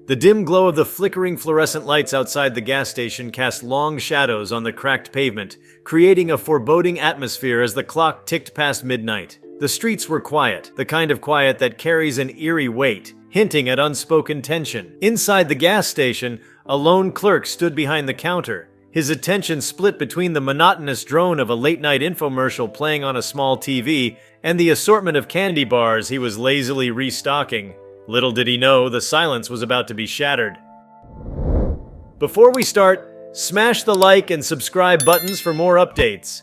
The dim glow of the flickering fluorescent lights outside the gas station cast long shadows on the cracked pavement, creating a foreboding atmosphere as the clock ticked past midnight. The streets were quiet, the kind of quiet that carries an eerie weight, hinting at unspoken tension. Inside the gas station, a lone clerk stood behind the counter, his attention split between the monotonous drone of a late-night infomercial playing on a small TV and the assortment of candy bars he was lazily restocking. Little did he know, the silence was about to be shattered. Before we start, smash the like and subscribe buttons for more updates.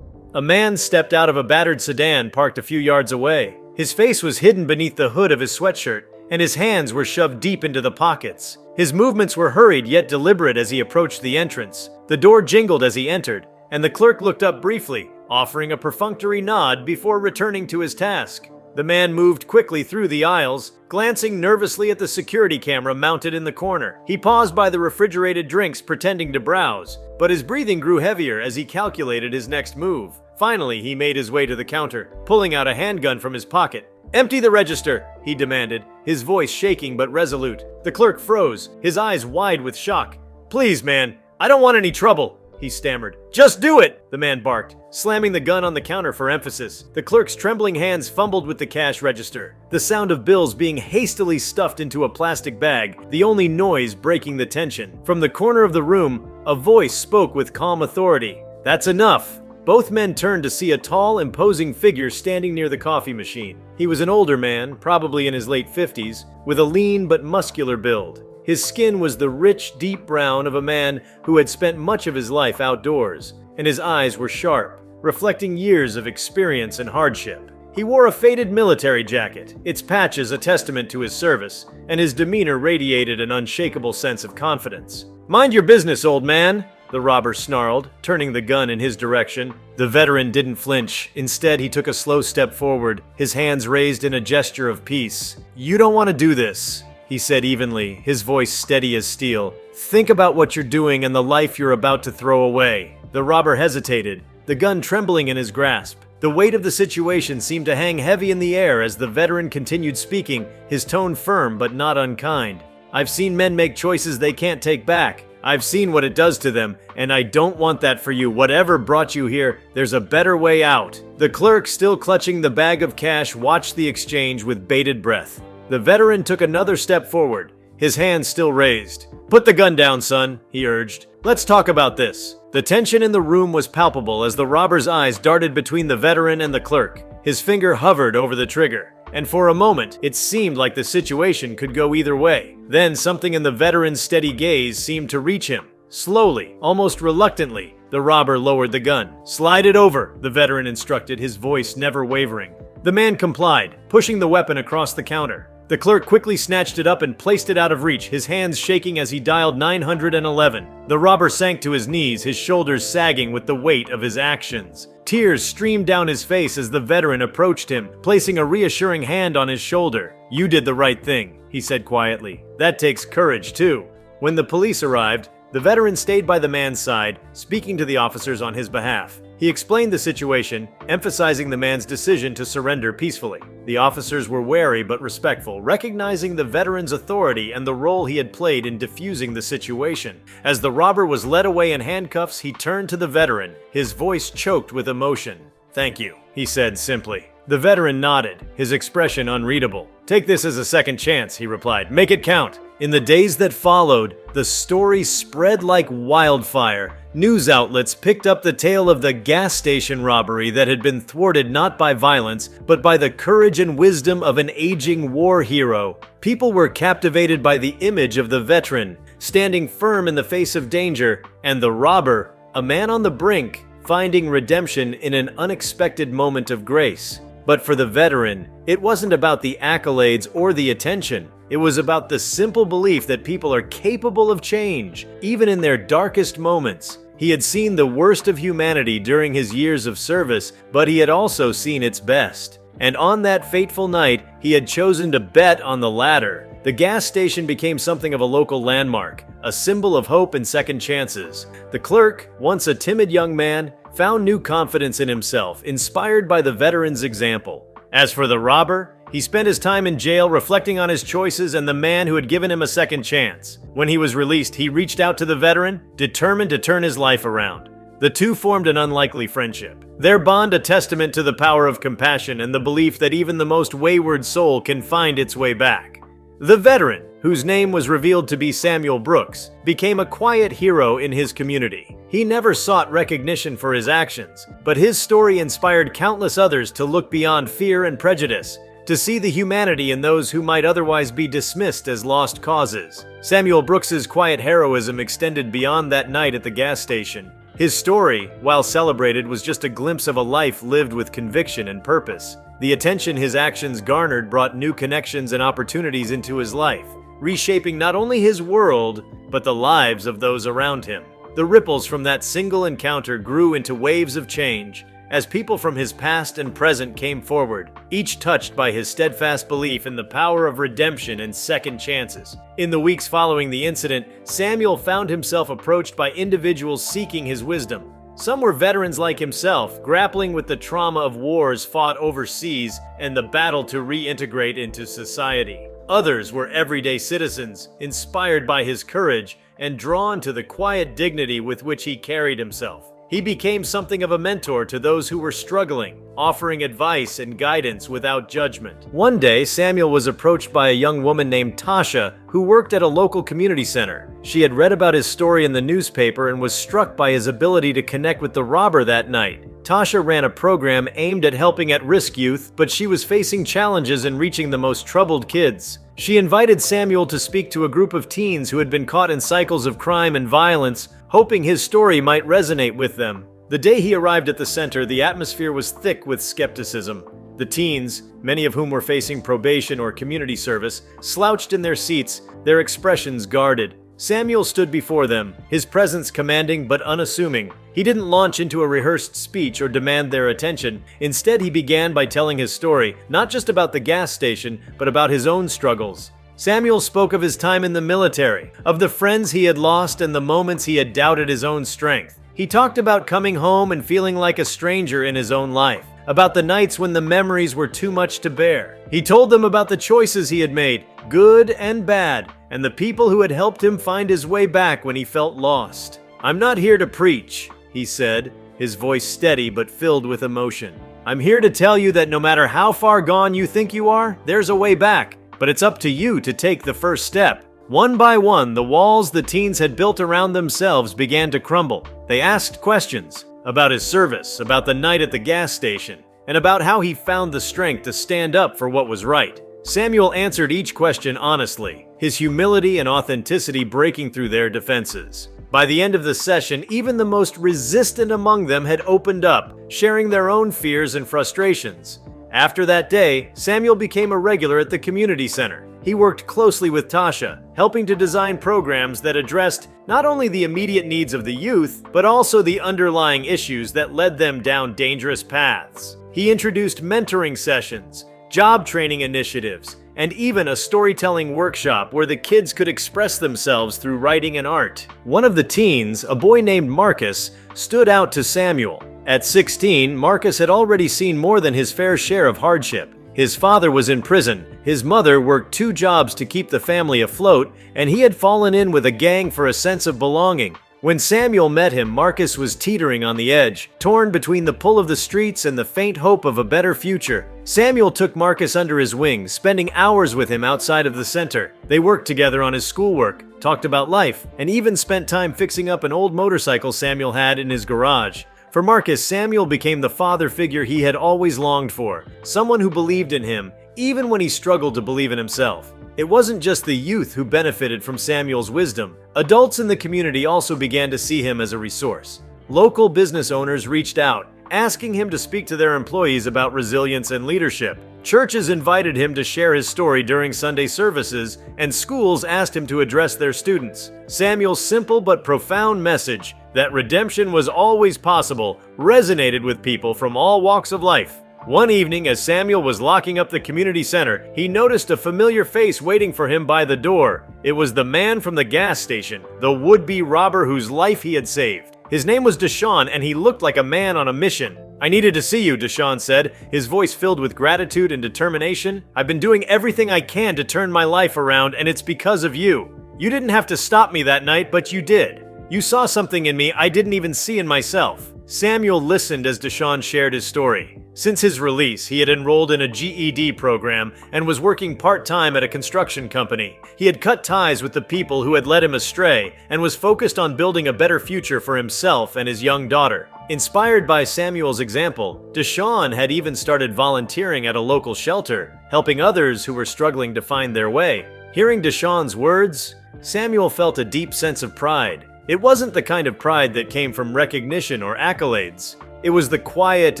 A man stepped out of a battered sedan parked a few yards away. His face was hidden beneath the hood of his sweatshirt, and his hands were shoved deep into the pockets. His movements were hurried yet deliberate as he approached the entrance. The door jingled as he entered, and the clerk looked up briefly, offering a perfunctory nod before returning to his task. The man moved quickly through the aisles, glancing nervously at the security camera mounted in the corner. He paused by the refrigerated drinks, pretending to browse, but his breathing grew heavier as he calculated his next move. Finally, he made his way to the counter, pulling out a handgun from his pocket. "Empty the register," he demanded, his voice shaking but resolute. The clerk froze, his eyes wide with shock. "Please, man, I don't want any trouble," he stammered. "Just do it," the man barked, slamming the gun on the counter for emphasis. The clerk's trembling hands fumbled with the cash register, the sound of bills being hastily stuffed into a plastic bag, the only noise breaking the tension. From the corner of the room, a voice spoke with calm authority. "That's enough." Both men turned to see a tall, imposing figure standing near the coffee machine. He was an older man, probably in his late 50s, with a lean but muscular build. His skin was the rich, deep brown of a man who had spent much of his life outdoors, and his eyes were sharp, reflecting years of experience and hardship. He wore a faded military jacket, its patches a testament to his service, and his demeanor radiated an unshakable sense of confidence. "Mind your business, old man," the robber snarled, turning the gun in his direction. The veteran didn't flinch. Instead, he took a slow step forward, his hands raised in a gesture of peace. "You don't want to do this," he said evenly, his voice steady as steel. "Think about what you're doing and the life you're about to throw away." The robber hesitated, the gun trembling in his grasp. The weight of the situation seemed to hang heavy in the air as the veteran continued speaking, his tone firm but not unkind. "I've seen men make choices they can't take back. I've seen what it does to them, and I don't want that for you. Whatever brought you here, there's a better way out." The clerk, still clutching the bag of cash, watched the exchange with bated breath. The veteran took another step forward, his hands still raised. "Put the gun down, son," he urged. "Let's talk about this." The tension in the room was palpable as the robber's eyes darted between the veteran and the clerk. His finger hovered over the trigger, and for a moment, it seemed like the situation could go either way. Then something in the veteran's steady gaze seemed to reach him. Slowly, almost reluctantly, the robber lowered the gun. "Slide it over," the veteran instructed, his voice never wavering. The man complied, pushing the weapon across the counter. The clerk quickly snatched it up and placed it out of reach, his hands shaking as he dialed 911. The robber sank to his knees, his shoulders sagging with the weight of his actions. Tears streamed down his face as the veteran approached him, placing a reassuring hand on his shoulder. "You did the right thing," he said quietly. "That takes courage, too." When the police arrived, the veteran stayed by the man's side, speaking to the officers on his behalf. He explained the situation, emphasizing the man's decision to surrender peacefully. The officers were wary but respectful, recognizing the veteran's authority and the role he had played in defusing the situation. As the robber was led away in handcuffs, he turned to the veteran, his voice choked with emotion. "Thank you," he said simply. The veteran nodded, his expression unreadable. "Take this as a second chance," he replied. "Make it count." In the days that followed, the story spread like wildfire. News outlets picked up the tale of the gas station robbery that had been thwarted not by violence, but by the courage and wisdom of an aging war hero. People were captivated by the image of the veteran, standing firm in the face of danger, and the robber, a man on the brink, finding redemption in an unexpected moment of grace. But for the veteran, it wasn't about the accolades or the attention. It was about the simple belief that people are capable of change, even in their darkest moments. He had seen the worst of humanity during his years of service, but he had also seen its best. And on that fateful night, he had chosen to bet on the latter. The gas station became something of a local landmark, a symbol of hope and second chances. The clerk, once a timid young man, found new confidence in himself, inspired by the veteran's example. As for the robber, He spent his time in jail reflecting on his choices and the man who had given him a second chance. When he was released, he reached out to the veteran, determined to turn his life around. The two formed an unlikely friendship, their bond a testament to the power of compassion and the belief that even the most wayward soul can find its way back. The veteran, whose name was revealed to be Samuel Brooks, became a quiet hero in his community. He never sought recognition for his actions, but his story inspired countless others to look beyond fear and prejudice, to see the humanity in those who might otherwise be dismissed as lost causes. Samuel Brooks's quiet heroism extended beyond that night at the gas station. His story, while celebrated, was just a glimpse of a life lived with conviction and purpose. The attention his actions garnered brought new connections and opportunities into his life, reshaping not only his world, but the lives of those around him. The ripples from that single encounter grew into waves of change, as people from his past and present came forward, each touched by his steadfast belief in the power of redemption and second chances. In the weeks following the incident, Samuel found himself approached by individuals seeking his wisdom. Some were veterans like himself, grappling with the trauma of wars fought overseas and the battle to reintegrate into society. Others were everyday citizens, inspired by his courage and drawn to the quiet dignity with which he carried himself. He became something of a mentor to those who were struggling, offering advice and guidance without judgment. One day, Samuel was approached by a young woman named Tasha, who worked at a local community center. She had read about his story in the newspaper and was struck by his ability to connect with the robber that night. Tasha ran a program aimed at helping at-risk youth, but she was facing challenges in reaching the most troubled kids. She invited Samuel to speak to a group of teens who had been caught in cycles of crime and violence, hoping his story might resonate with them. The day he arrived at the center, the atmosphere was thick with skepticism. The teens, many of whom were facing probation or community service, slouched in their seats, their expressions guarded. Samuel stood before them, his presence commanding but unassuming. He didn't launch into a rehearsed speech or demand their attention. Instead, he began by telling his story, not just about the gas station, but about his own struggles. Samuel spoke of his time in the military, of the friends he had lost and the moments he had doubted his own strength. He talked about coming home and feeling like a stranger in his own life, about the nights when the memories were too much to bear. He told them about the choices he had made, good and bad, and the people who had helped him find his way back when he felt lost. "I'm not here to preach," he said, his voice steady but filled with emotion. "I'm here to tell you that no matter how far gone you think you are, there's a way back. But it's up to you to take the first step." One by one, the walls the teens had built around themselves began to crumble. They asked questions about his service, about the night at the gas station, and about how he found the strength to stand up for what was right. Samuel answered each question honestly, his humility and authenticity breaking through their defenses. By the end of the session, even the most resistant among them had opened up, sharing their own fears and frustrations. After that day, Samuel became a regular at the community center. He worked closely with Tasha, helping to design programs that addressed not only the immediate needs of the youth, but also the underlying issues that led them down dangerous paths. He introduced mentoring sessions, job training initiatives, and even a storytelling workshop where the kids could express themselves through writing and art. One of the teens, a boy named Marcus, stood out to Samuel. At 16, Marcus had already seen more than his fair share of hardship. His father was in prison, his mother worked 2 jobs to keep the family afloat, and he had fallen in with a gang for a sense of belonging. When Samuel met him, Marcus was teetering on the edge, torn between the pull of the streets and the faint hope of a better future. Samuel took Marcus under his wing, spending hours with him outside of the center. They worked together on his schoolwork, talked about life, and even spent time fixing up an old motorcycle Samuel had in his garage. For Marcus, Samuel became the father figure he had always longed for, someone who believed in him, even when he struggled to believe in himself. It wasn't just the youth who benefited from Samuel's wisdom. Adults in the community also began to see him as a resource. Local business owners reached out, asking him to speak to their employees about resilience and leadership. Churches invited him to share his story during Sunday services, and schools asked him to address their students. Samuel's simple but profound message that redemption was always possible resonated with people from all walks of life. One evening, as Samuel was locking up the community center, he noticed a familiar face waiting for him by the door. It was the man from the gas station, the would-be robber whose life he had saved. His name was Deshaun, and he looked like a man on a mission. "I needed to see you," Deshaun said, his voice filled with gratitude and determination. "I've been doing everything I can to turn my life around, and it's because of you. You didn't have to stop me that night, but you did. You saw something in me I didn't even see in myself." Samuel listened as Deshaun shared his story. Since his release, he had enrolled in a GED program and was working part-time at a construction company. He had cut ties with the people who had led him astray and was focused on building a better future for himself and his young daughter. Inspired by Samuel's example, Deshaun had even started volunteering at a local shelter, helping others who were struggling to find their way. Hearing Deshaun's words, Samuel felt a deep sense of pride. It wasn't the kind of pride that came from recognition or accolades. It was the quiet,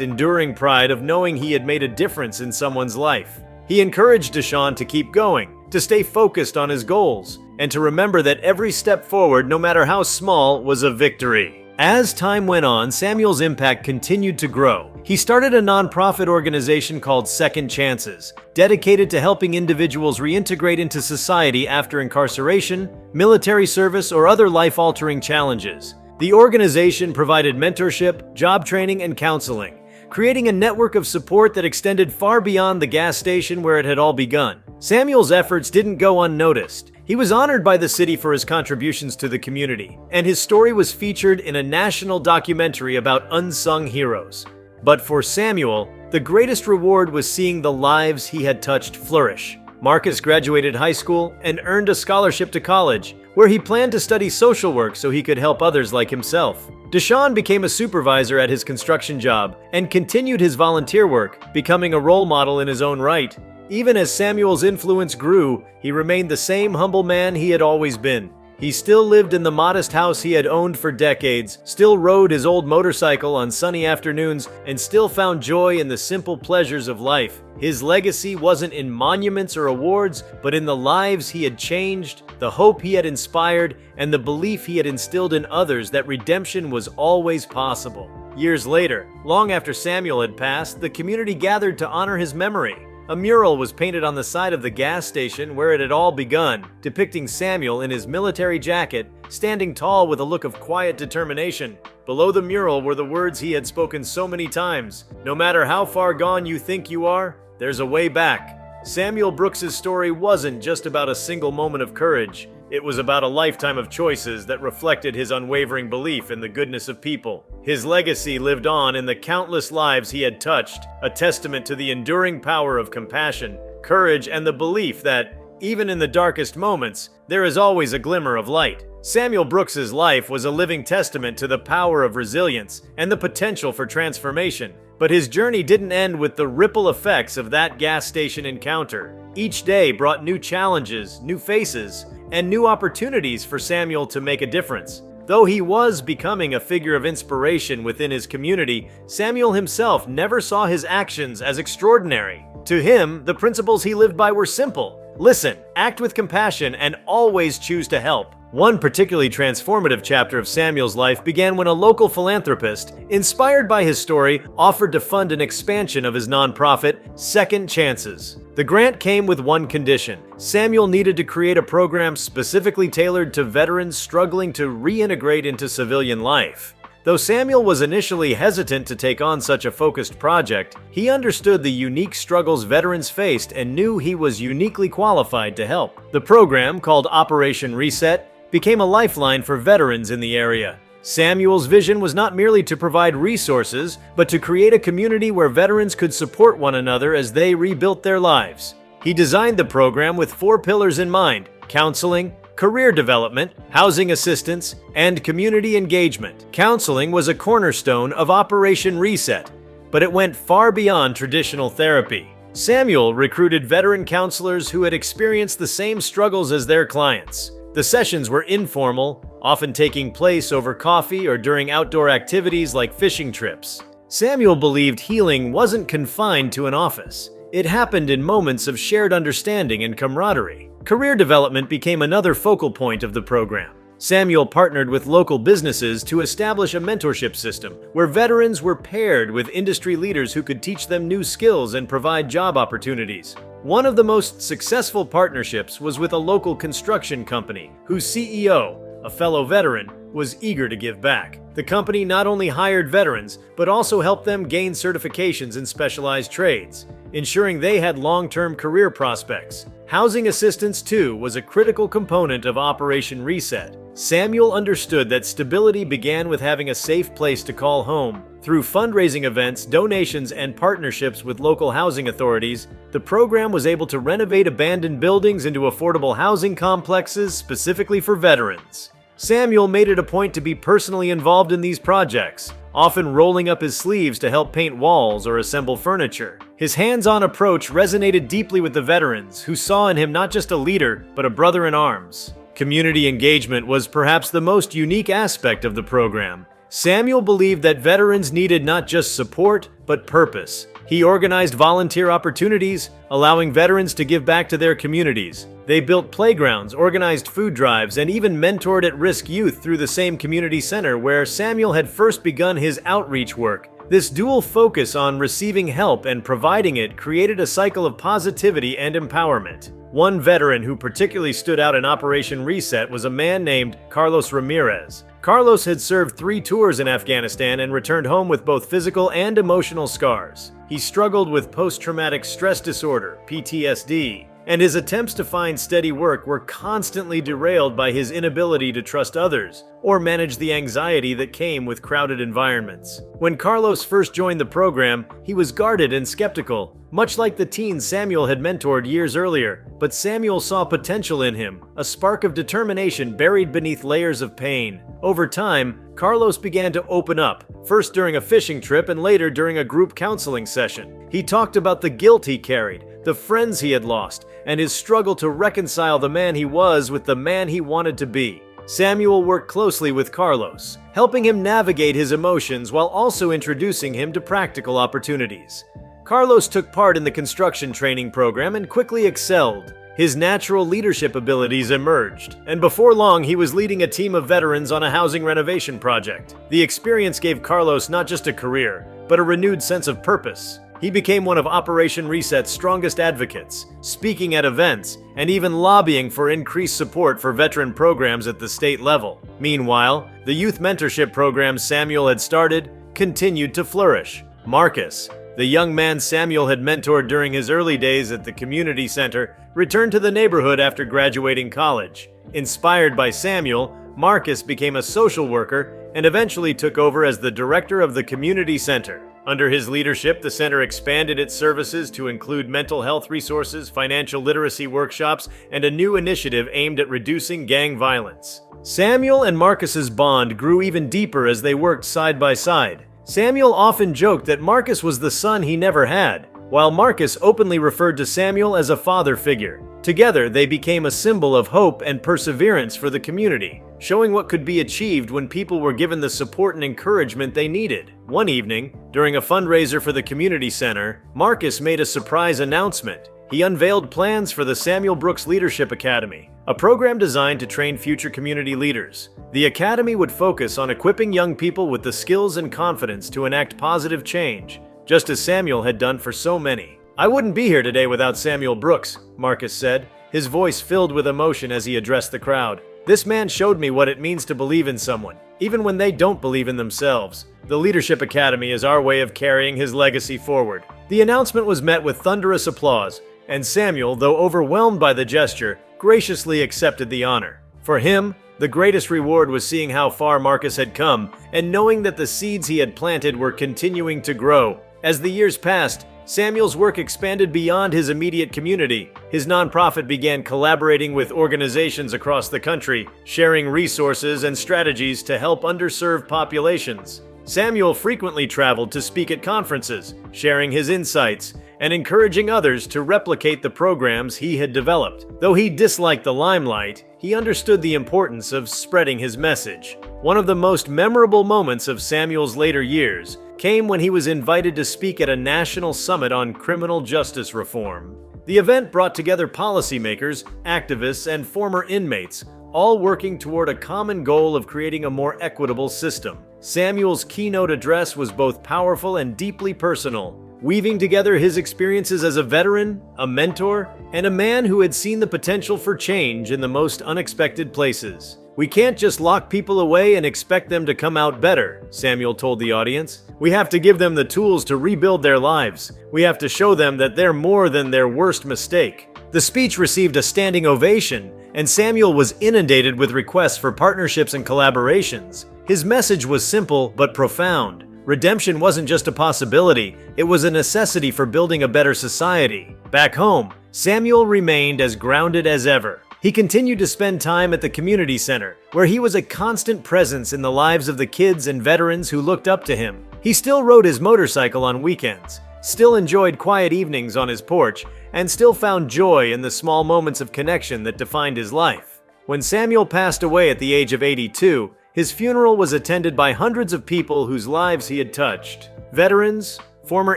enduring pride of knowing he had made a difference in someone's life. He encouraged Deshaun to keep going, to stay focused on his goals, and to remember that every step forward, no matter how small, was a victory. As time went on, Samuel's impact continued to grow. He started a nonprofit organization called Second Chances, dedicated to helping individuals reintegrate into society after incarceration, military service, or other life-altering challenges. The organization provided mentorship, job training, and counseling, creating a network of support that extended far beyond the gas station where it had all begun. Samuel's efforts didn't go unnoticed. He was honored by the city for his contributions to the community, and his story was featured in a national documentary about unsung heroes. But for Samuel, the greatest reward was seeing the lives he had touched flourish. Marcus graduated high school and earned a scholarship to college, where he planned to study social work so he could help others like himself. Deshaun became a supervisor at his construction job and continued his volunteer work, becoming a role model in his own right. Even as Samuel's influence grew, he remained the same humble man he had always been. He still lived in the modest house he had owned for decades, still rode his old motorcycle on sunny afternoons, and still found joy in the simple pleasures of life. His legacy wasn't in monuments or awards, but in the lives he had changed, the hope he had inspired, and the belief he had instilled in others that redemption was always possible. Years later, long after Samuel had passed, the community gathered to honor his memory. A mural was painted on the side of the gas station where it had all begun, depicting Samuel in his military jacket, standing tall with a look of quiet determination. Below the mural were the words he had spoken so many times: "No matter how far gone you think you are, there's a way back." Samuel Brooks's story wasn't just about a single moment of courage. It was about a lifetime of choices that reflected his unwavering belief in the goodness of people. His legacy lived on in the countless lives he had touched, a testament to the enduring power of compassion, courage, and the belief that, even in the darkest moments, there is always a glimmer of light. Samuel Brooks's life was a living testament to the power of resilience and the potential for transformation. But his journey didn't end with the ripple effects of that gas station encounter. Each day brought new challenges, new faces, and new opportunities for Samuel to make a difference. Though he was becoming a figure of inspiration within his community, Samuel himself never saw his actions as extraordinary. To him, the principles he lived by were simple: listen, act with compassion, and always choose to help. One particularly transformative chapter of Samuel's life began when a local philanthropist, inspired by his story, offered to fund an expansion of his nonprofit, Second Chances. The grant came with one condition: Samuel needed to create a program specifically tailored to veterans struggling to reintegrate into civilian life. Though Samuel was initially hesitant to take on such a focused project, he understood the unique struggles veterans faced and knew he was uniquely qualified to help. The program, called Operation Reset, became a lifeline for veterans in the area. Samuel's vision was not merely to provide resources, but to create a community where veterans could support one another as they rebuilt their lives. He designed the program with 4 pillars in mind: counseling, career development, housing assistance, and community engagement. Counseling was a cornerstone of Operation Reset, but it went far beyond traditional therapy. Samuel recruited veteran counselors who had experienced the same struggles as their clients. The sessions were informal, often taking place over coffee or during outdoor activities like fishing trips. Samuel believed healing wasn't confined to an office. It happened in moments of shared understanding and camaraderie. Career development became another focal point of the program. Samuel partnered with local businesses to establish a mentorship system where veterans were paired with industry leaders who could teach them new skills and provide job opportunities. One of the most successful partnerships was with a local construction company whose CEO, a fellow veteran, was eager to give back. The company not only hired veterans, but also helped them gain certifications in specialized trades, ensuring they had long-term career prospects. Housing assistance, too, was a critical component of Operation Reset. Samuel understood that stability began with having a safe place to call home. Through fundraising events, donations, and partnerships with local housing authorities, the program was able to renovate abandoned buildings into affordable housing complexes specifically for veterans. Samuel made it a point to be personally involved in these projects, often rolling up his sleeves to help paint walls or assemble furniture. His hands-on approach resonated deeply with the veterans, who saw in him not just a leader, but a brother in arms. Community engagement was perhaps the most unique aspect of the program. Samuel believed that veterans needed not just support, but purpose. He organized volunteer opportunities, allowing veterans to give back to their communities. They built playgrounds, organized food drives, and even mentored at-risk youth through the same community center where Samuel had first begun his outreach work. This dual focus on receiving help and providing it created a cycle of positivity and empowerment. One veteran who particularly stood out in Operation Reset was a man named Carlos Ramirez. Carlos had served 3 tours in Afghanistan and returned home with both physical and emotional scars. He struggled with post-traumatic stress disorder, PTSD, and his attempts to find steady work were constantly derailed by his inability to trust others or manage the anxiety that came with crowded environments. When Carlos first joined the program, he was guarded and skeptical, much like the teen Samuel had mentored years earlier. But Samuel saw potential in him, a spark of determination buried beneath layers of pain. Over time, Carlos began to open up, first during a fishing trip and later during a group counseling session. He talked about the guilt he carried, the friends he had lost, and his struggle to reconcile the man he was with the man he wanted to be. Samuel worked closely with Carlos, helping him navigate his emotions while also introducing him to practical opportunities. Carlos took part in the construction training program and quickly excelled. His natural leadership abilities emerged, and before long he was leading a team of veterans on a housing renovation project. The experience gave Carlos not just a career, but a renewed sense of purpose. He became one of Operation Reset's strongest advocates, speaking at events and even lobbying for increased support for veteran programs at the state level. Meanwhile, the youth mentorship program Samuel had started continued to flourish. Marcus, the young man Samuel had mentored during his early days at the community center, returned to the neighborhood after graduating college. Inspired by Samuel, Marcus became a social worker and eventually took over as the director of the community center. Under his leadership, the center expanded its services to include mental health resources, financial literacy workshops, and a new initiative aimed at reducing gang violence. Samuel and Marcus's bond grew even deeper as they worked side by side. Samuel often joked that Marcus was the son he never had, while Marcus openly referred to Samuel as a father figure. Together, they became a symbol of hope and perseverance for the community, showing what could be achieved when people were given the support and encouragement they needed. One evening, during a fundraiser for the community center, Marcus made a surprise announcement. He unveiled plans for the Samuel Brooks Leadership Academy, a program designed to train future community leaders. The academy would focus on equipping young people with the skills and confidence to enact positive change, just as Samuel had done for so many. "I wouldn't be here today without Samuel Brooks," Marcus said, his voice filled with emotion as he addressed the crowd. "This man showed me what it means to believe in someone, even when they don't believe in themselves. The Leadership Academy is our way of carrying his legacy forward." The announcement was met with thunderous applause, and Samuel, though overwhelmed by the gesture, graciously accepted the honor. For him, the greatest reward was seeing how far Marcus had come and knowing that the seeds he had planted were continuing to grow. As the years passed, Samuel's work expanded beyond his immediate community. His nonprofit began collaborating with organizations across the country, sharing resources and strategies to help underserved populations. Samuel frequently traveled to speak at conferences, sharing his insights and encouraging others to replicate the programs he had developed. Though he disliked the limelight, he understood the importance of spreading his message. One of the most memorable moments of Samuel's later years came when he was invited to speak at a national summit on criminal justice reform. The event brought together policymakers, activists, and former inmates, all working toward a common goal of creating a more equitable system. Samuel's keynote address was both powerful and deeply personal, weaving together his experiences as a veteran, a mentor, and a man who had seen the potential for change in the most unexpected places. "We can't just lock people away and expect them to come out better," Samuel told the audience. "We have to give them the tools to rebuild their lives. We have to show them that they're more than their worst mistake." The speech received a standing ovation, and Samuel was inundated with requests for partnerships and collaborations. His message was simple but profound. Redemption wasn't just a possibility, it was a necessity for building a better society. Back home, Samuel remained as grounded as ever. He continued to spend time at the community center, where he was a constant presence in the lives of the kids and veterans who looked up to him. He still rode his motorcycle on weekends, still enjoyed quiet evenings on his porch, and still found joy in the small moments of connection that defined his life. When Samuel passed away at the age of 82, his funeral was attended by hundreds of people whose lives he had touched. Veterans, former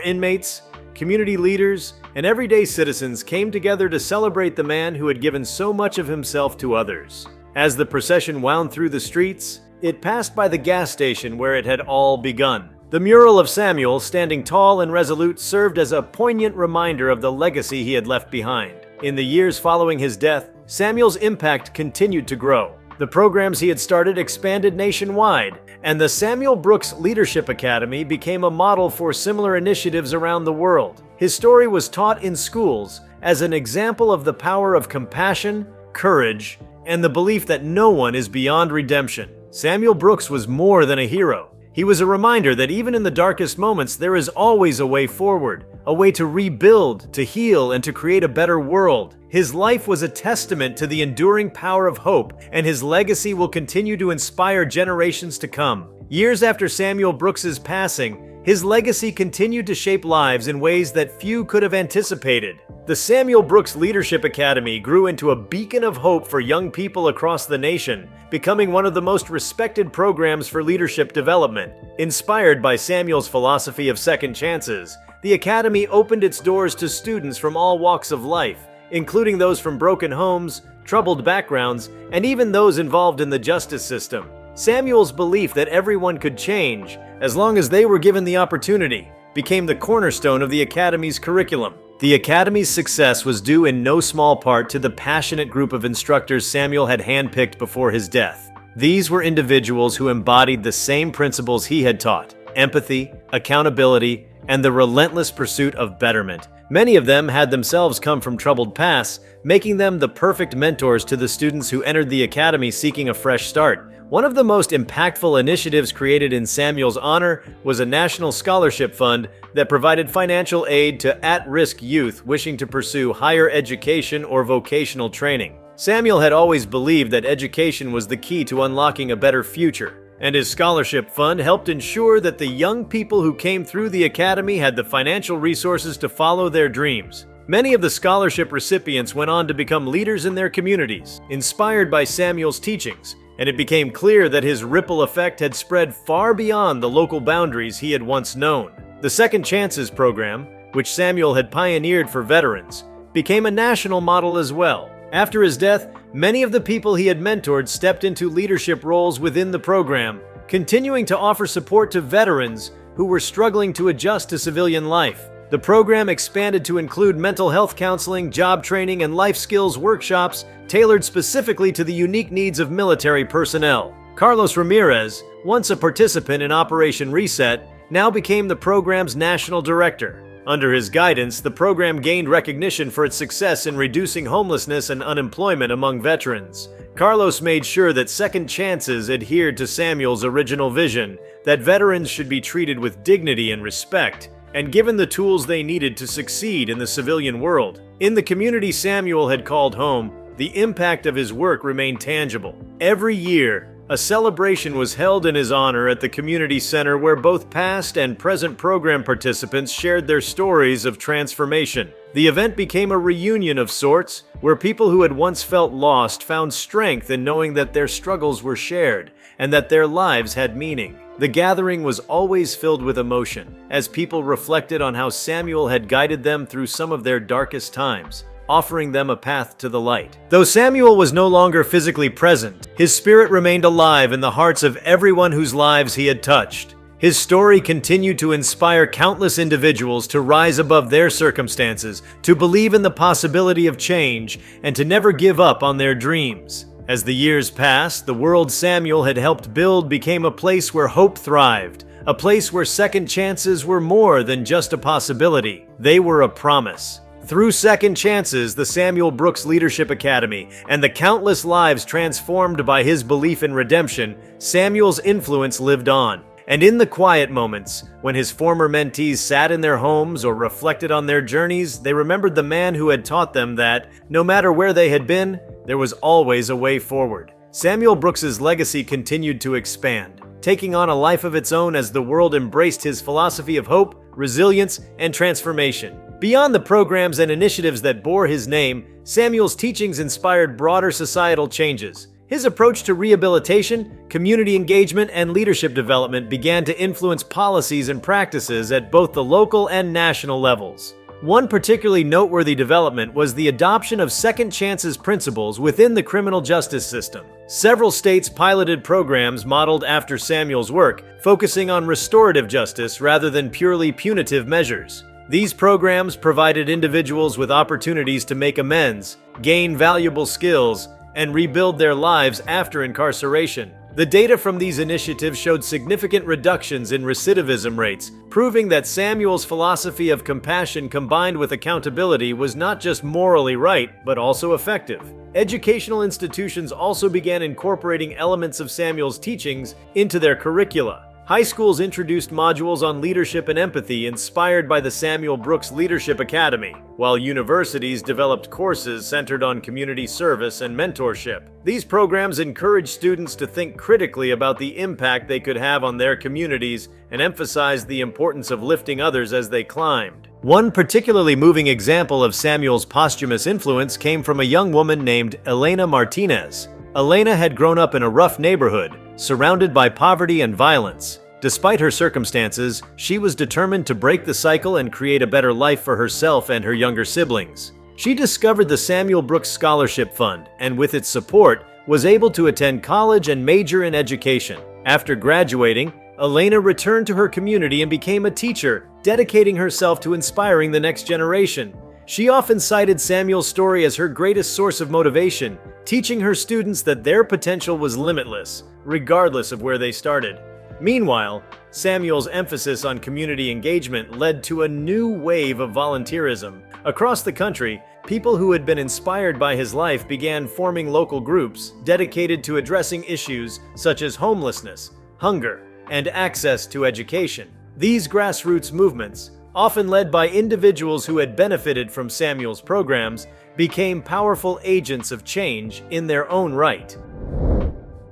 inmates, community leaders, and everyday citizens came together to celebrate the man who had given so much of himself to others. As the procession wound through the streets, it passed by the gas station where it had all begun. The mural of Samuel, standing tall and resolute, served as a poignant reminder of the legacy he had left behind. In the years following his death, Samuel's impact continued to grow. The programs he had started expanded nationwide, and the Samuel Brooks Leadership Academy became a model for similar initiatives around the world. His story was taught in schools as an example of the power of compassion, courage, and the belief that no one is beyond redemption. Samuel Brooks was more than a hero. He was a reminder that even in the darkest moments, there is always a way forward, a way to rebuild, to heal, and to create a better world. His life was a testament to the enduring power of hope, and his legacy will continue to inspire generations to come. Years after Samuel Brooks's passing, his legacy continued to shape lives in ways that few could have anticipated. The Samuel Brooks Leadership Academy grew into a beacon of hope for young people across the nation, becoming one of the most respected programs for leadership development. Inspired by Samuel's philosophy of second chances, the Academy opened its doors to students from all walks of life, including those from broken homes, troubled backgrounds, and even those involved in the justice system. Samuel's belief that everyone could change, as long as they were given the opportunity, became the cornerstone of the Academy's curriculum. The Academy's success was due in no small part to the passionate group of instructors Samuel had handpicked before his death. These were individuals who embodied the same principles he had taught: empathy, accountability, and the relentless pursuit of betterment. Many of them had themselves come from troubled pasts, making them the perfect mentors to the students who entered the Academy seeking a fresh start. One of the most impactful initiatives created in Samuel's honor was a national scholarship fund that provided financial aid to at-risk youth wishing to pursue higher education or vocational training. Samuel had always believed that education was the key to unlocking a better future, and his scholarship fund helped ensure that the young people who came through the Academy had the financial resources to follow their dreams. Many of the scholarship recipients went on to become leaders in their communities, inspired by Samuel's teachings, and it became clear that his ripple effect had spread far beyond the local boundaries he had once known. The Second Chances program, which Samuel had pioneered for veterans, became a national model as well. After his death, many of the people he had mentored stepped into leadership roles within the program, continuing to offer support to veterans who were struggling to adjust to civilian life. The program expanded to include mental health counseling, job training, and life skills workshops tailored specifically to the unique needs of military personnel. Carlos Ramirez, once a participant in Operation Reset, now became the program's national director. Under his guidance, the program gained recognition for its success in reducing homelessness and unemployment among veterans. Carlos made sure that Second Chances adhered to Samuel's original vision, that veterans should be treated with dignity and respect, and given the tools they needed to succeed in the civilian world. In the community Samuel had called home, the impact of his work remained tangible. Every year, a celebration was held in his honor at the community center where both past and present program participants shared their stories of transformation. The event became a reunion of sorts, where people who had once felt lost found strength in knowing that their struggles were shared and that their lives had meaning. The gathering was always filled with emotion, as people reflected on how Samuel had guided them through some of their darkest times, offering them a path to the light. Though Samuel was no longer physically present, his spirit remained alive in the hearts of everyone whose lives he had touched. His story continued to inspire countless individuals to rise above their circumstances, to believe in the possibility of change, and to never give up on their dreams. As the years passed, the world Samuel had helped build became a place where hope thrived, a place where second chances were more than just a possibility. They were a promise. Through second chances, the Samuel Brooks Leadership Academy, and the countless lives transformed by his belief in redemption, Samuel's influence lived on. And in the quiet moments, when his former mentees sat in their homes or reflected on their journeys, they remembered the man who had taught them that, no matter where they had been, there was always a way forward. Samuel Brooks's legacy continued to expand, taking on a life of its own as the world embraced his philosophy of hope, resilience, and transformation. Beyond the programs and initiatives that bore his name, Samuel's teachings inspired broader societal changes. His approach to rehabilitation, community engagement, and leadership development began to influence policies and practices at both the local and national levels. One particularly noteworthy development was the adoption of second chances principles within the criminal justice system. Several states piloted programs modeled after Samuel's work, focusing on restorative justice rather than purely punitive measures. These programs provided individuals with opportunities to make amends, gain valuable skills, and rebuild their lives after incarceration. The data from these initiatives showed significant reductions in recidivism rates, proving that Samuel's philosophy of compassion combined with accountability was not just morally right, but also effective. Educational institutions also began incorporating elements of Samuel's teachings into their curricula. High schools introduced modules on leadership and empathy inspired by the Samuel Brooks Leadership Academy, while universities developed courses centered on community service and mentorship. These programs encouraged students to think critically about the impact they could have on their communities and emphasized the importance of lifting others as they climbed. One particularly moving example of Samuel's posthumous influence came from a young woman named Elena Martinez. Elena had grown up in a rough neighborhood, surrounded by poverty and violence. Despite her circumstances, she was determined to break the cycle and create a better life for herself and her younger siblings. She discovered the Samuel Brooks Scholarship Fund, and with its support, was able to attend college and major in education. After graduating, Elena returned to her community and became a teacher, dedicating herself to inspiring the next generation. She often cited Samuel's story as her greatest source of motivation, teaching her students that their potential was limitless, regardless of where they started. Meanwhile, Samuel's emphasis on community engagement led to a new wave of volunteerism. Across the country, people who had been inspired by his life began forming local groups dedicated to addressing issues such as homelessness, hunger, and access to education. These grassroots movements, often led by individuals who had benefited from Samuel's programs, became powerful agents of change in their own right.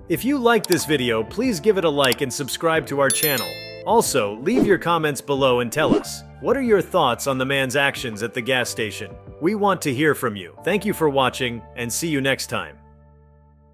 If you liked this video, please give it a like and subscribe to our channel. Also, leave your comments below and tell us, what are your thoughts on the man's actions at the gas station? We want to hear from you. Thank you for watching, and see you next time.